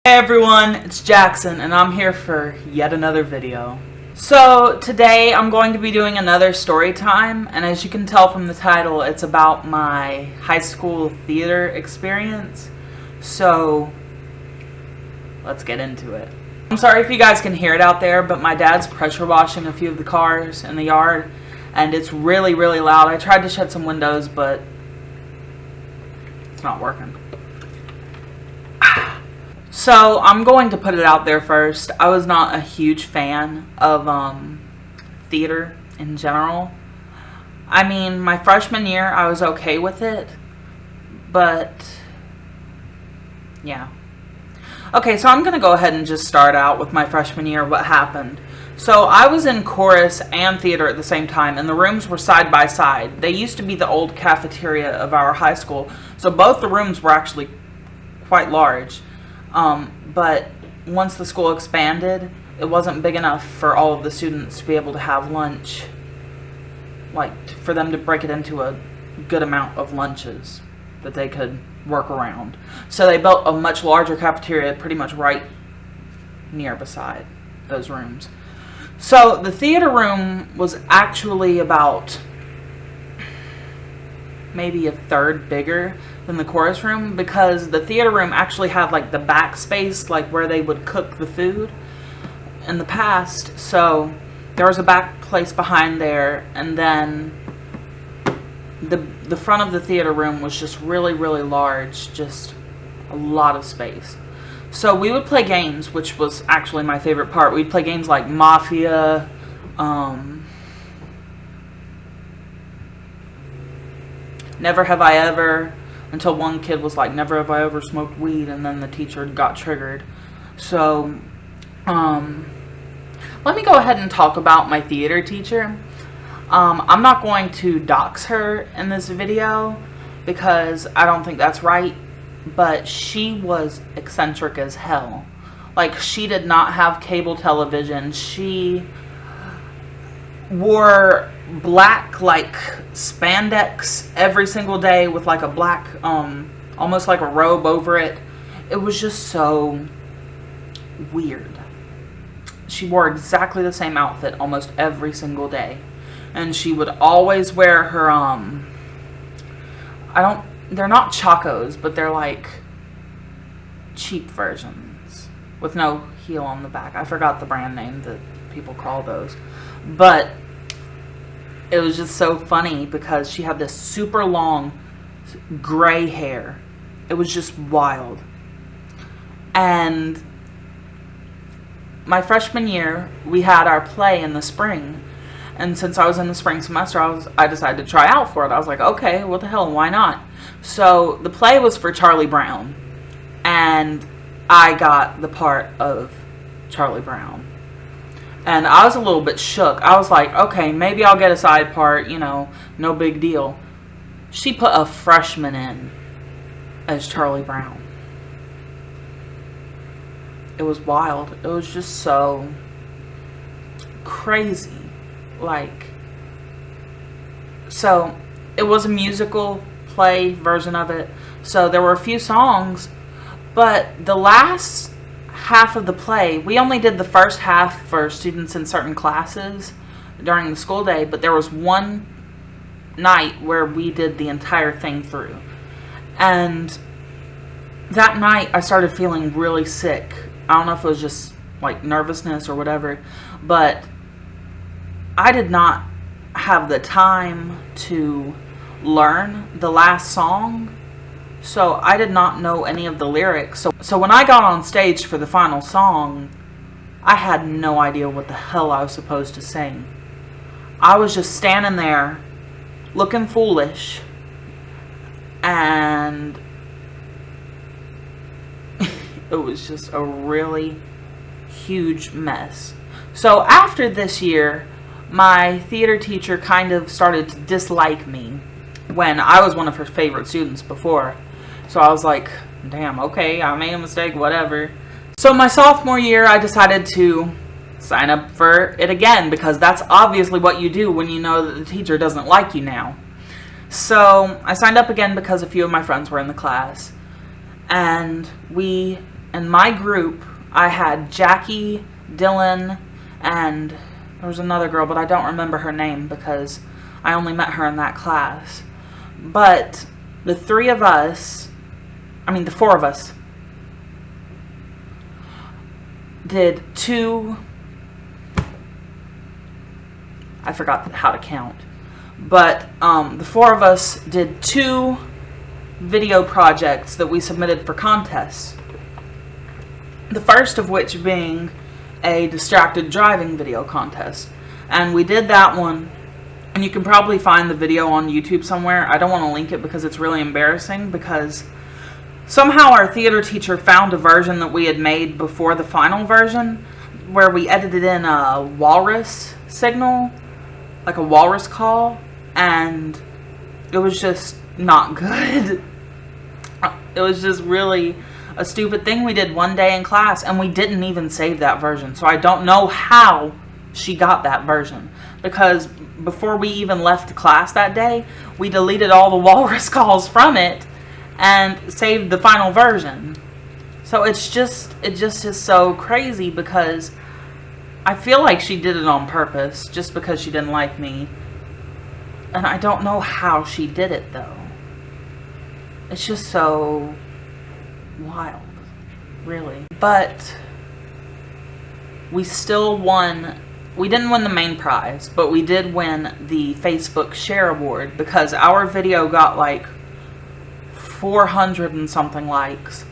Hey everyone, it's Jackson and I'm here for yet another video. So today I'm going to be doing another story time, and as you can tell from the title, it's about my high school theater experience. So let's get into it. I'm sorry if you guys can hear it out there, but my dad's pressure washing a few of the cars in the yard and it's really loud. I tried to shut some windows, but it's not working. So I'm going to put it out there first. I was not a huge fan of theater in general. I mean, my freshman year I was okay with it, but yeah. Okay, so I'm going to go ahead and just start out with my freshman year, what happened. So I was in chorus and theater at the same time, and the rooms were side by side. They used to be the old cafeteria of our high school, so both the rooms were actually quite large. But once the school expanded, it wasn't big enough for all of the students to be able to have lunch, like for them to break it into a good amount of lunches that they could work around. So they built a much larger cafeteria pretty much right near beside those rooms. So the theater room was actually about maybe a third bigger than the chorus room, because the theater room actually had like the back space, like where they would cook the food in the past. So there was a back place behind there, and then the front of the theater room was just really large, just a lot of space. So we would play games, which was actually my favorite part. We'd play games like Mafia, Never Have I Ever, until one kid was like, never have I ever smoked weed, and then the teacher got triggered. So, let me go ahead and talk about my theater teacher. I'm not going to dox her in this video because I don't think that's right, but she was eccentric as hell. Like, she did not have cable television. She wore black like spandex every single day with like a black almost like a robe over it. It was just so weird. She wore exactly the same outfit almost every single day, and she would always wear her they're not Chacos, but they're like cheap versions with no heel on the back. I forgot the brand name that people call those, but it was just so funny because she had this super long gray hair. It was just wild. And my freshman year, we had our play in the spring. And since I was in the spring semester, I decided to try out for it. I was like, okay, what the hell, why not? So the play was for Charlie Brown. And I got the part of Charlie Brown. And I was a little bit shook. I was like, okay, maybe I'll get a side part, you know, no big deal. She put a freshman in as Charlie Brown. It was wild. It was just so crazy. Like, so it was a musical play version of it. So there were a few songs, but the last half of the play, we only did the first half for students in certain classes during the school day, but there was one night where we did the entire thing through. And that night I started feeling really sick. I don't know if it was just like nervousness or whatever, but I did not have the time to learn the last song. So I did not know any of the lyrics. So when I got on stage for the final song, I had no idea what the hell I was supposed to sing. I was just standing there looking foolish, and it was just a really huge mess. So after this year, my theater teacher kind of started to dislike me when I was one of her favorite students before. So I was like, damn, okay, I made a mistake, whatever. So my sophomore year, I decided to sign up for it again, because that's obviously what you do when you know that the teacher doesn't like you now. So I signed up again because a few of my friends were in the class. And we in my group, I had Jackie, Dylan, and there was another girl, but I don't remember her name because I only met her in that class. But the four of us, did two, I forgot how to count, but the four of us did 2 video projects that we submitted for contests. The first of which being a distracted driving video contest. And we did that one, and you can probably find the video on YouTube somewhere. I don't want to link it because it's really embarrassing, because somehow our theater teacher found a version that we had made before the final version where we edited in a walrus signal, like a walrus call, and it was just not good. It was just really a stupid thing we did one day in class, and we didn't even save that version. So I don't know how she got that version, because before we even left class that day, we deleted all the walrus calls from it and saved the final version. So it just is so crazy, because I feel like she did it on purpose just because she didn't like me. And I don't know how she did it, though. It's just so wild, really. But we still won. We didn't win the main prize, but we did win the Facebook Share Award, because our video got like 400 and something likes.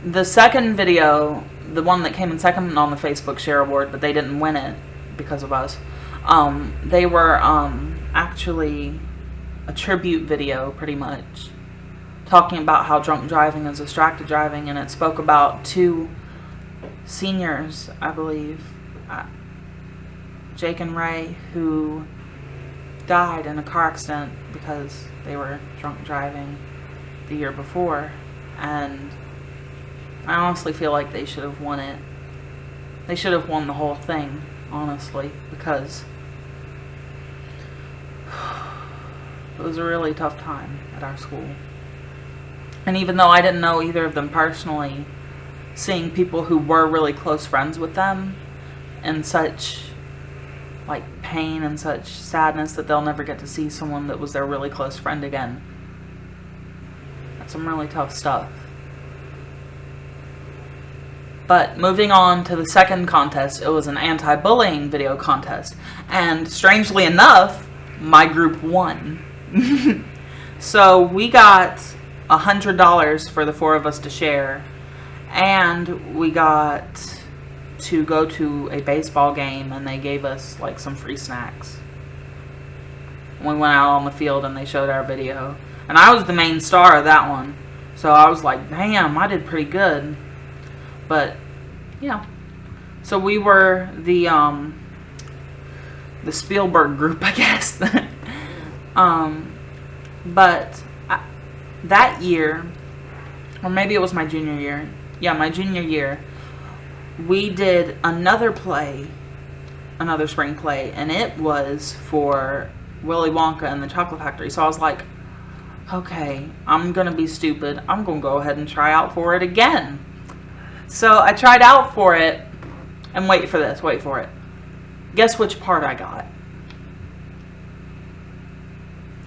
The second video, the one that came in second on the Facebook Share Award, but they didn't win it because of us, they were actually a tribute video, pretty much, talking about how drunk driving is distracted driving, and it spoke about 2 seniors, I believe, Jake and Ray, who died in a car accident because they were drunk driving the year before, and I honestly feel like they should have won it. They should have won the whole thing, honestly, because it was a really tough time at our school. And even though I didn't know either of them personally, seeing people who were really close friends with them in such like pain and such sadness that they'll never get to see someone that was their really close friend again, that's some really tough stuff. But moving on to the second contest, it was an anti-bullying video contest, and strangely enough, my group won. So we got $100 for the 4 of us to share, and we got to go to a baseball game, and they gave us like some free snacks. We went out on the field and they showed our video, and I was the main star of that one, so I was like, damn, I did pretty good. But yeah, so we were the Spielberg group, I guess. But that year, or maybe it was my junior year, yeah, my junior year, we did another play, another spring play, and it was for Willy Wonka and the Chocolate Factory. So I was like, okay, I'm gonna be stupid, I'm gonna go ahead and try out for it again. So I tried out for it, and wait for this, wait for it. Guess which part I got?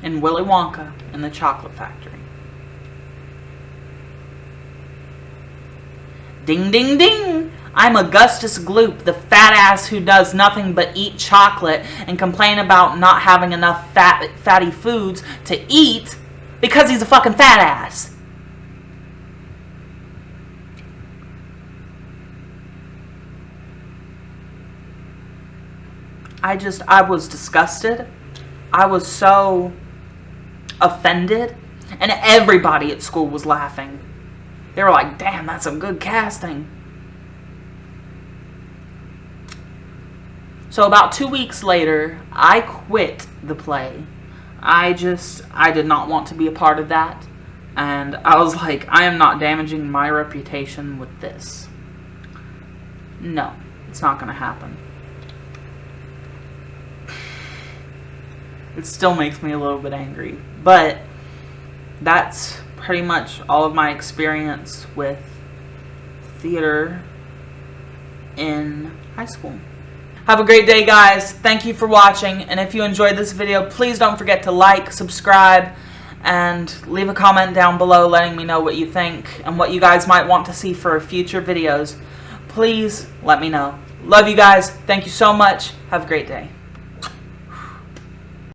In Willy Wonka and the Chocolate Factory. Ding, ding, ding! I'm Augustus Gloop, the fat ass who does nothing but eat chocolate and complain about not having enough fatty foods to eat because he's a fucking fat ass. I was disgusted. I was so offended, and everybody at school was laughing. They were like, damn, that's some good casting. So about 2 weeks later, I quit the play. I did not want to be a part of that, and I was like, I am not damaging my reputation with this. No, it's not going to happen. It still makes me a little bit angry, but that's pretty much all of my experience with theater in high school. Have a great day, guys. Thank you for watching. And if you enjoyed this video, please don't forget to like, subscribe, and leave a comment down below letting me know what you think and what you guys might want to see for future videos. Please let me know. Love you guys. Thank you so much. Have a great day.